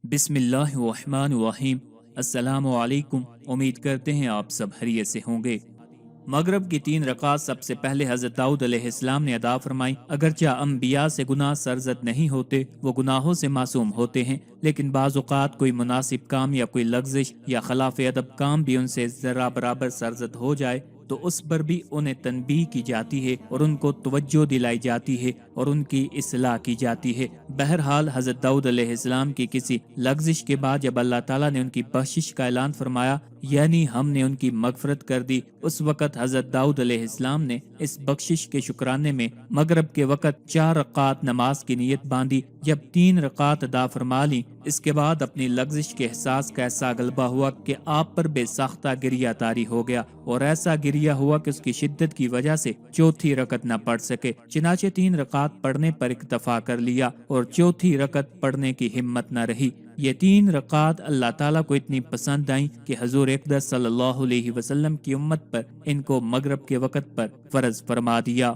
बिस्मिल्लाहिर्रहमानिर्रहीम। अस्सलामु अलैकुम। उम्मीद करते हैं आप सब खैरियत से होंगे। मगरब की 3 रकात सबसे पहले हज़रत दाऊद अलैहिस्सलाम ने अदा फरमाई। अगरचे अम्बिया से गुनाह सरजद नहीं होते, वो गुनाहों से मासूम होते हैं, लेकिन बाज़ औक़ात कोई मुनासिब काम या कोई लग़ज़िश या खिलाफ़ अदब काम भी उनसे ज़रा बराबर सरजद हो जाए तो उस पर भी उन्हें तनबीह की जाती है और उनको तवज्जो दिलाई जाती है और उनकी इस्लाह की जाती है। बहरहाल हज़रत दाऊद अलैहिस्सलाम की किसी लग़ज़िश के बाद जब अल्लाह ताला ने उनकी बख्शिश का ऐलान फरमाया, यानी हमने उनकी मगफरत कर दी, उस वक़्त हज़रत दाऊद अलैहिस्सलाम ने इस बख्शिश के शुक्राने में मगरब के वक़्त 4 रकात नमाज की नीयत बांधी। जब 3 रकात अदा फरमा ली, इसके बाद अपनी लग़ज़िश के एहसास का ऐसा गलबा हुआ कि आप पर बेसाख्ता गिरिया तारी हो गया और ऐसा गिरिया हुआ कि उसकी शिद्दत की वजह से चौथी रकत न पढ़ सके। चिनाचे 3 रकात पढ़ने पर इक्तफा कर लिया और चौथी रकत पढ़ने की हिम्मत न रही। ये 3 रकात अल्लाह ताला को इतनी पसंद आई कि हजूर अक़दस सल्लल्लाहु अलैहि वसल्लम की उम्मत पर इनको मगरब के वक़्त पर फर्ज फरमा दिया।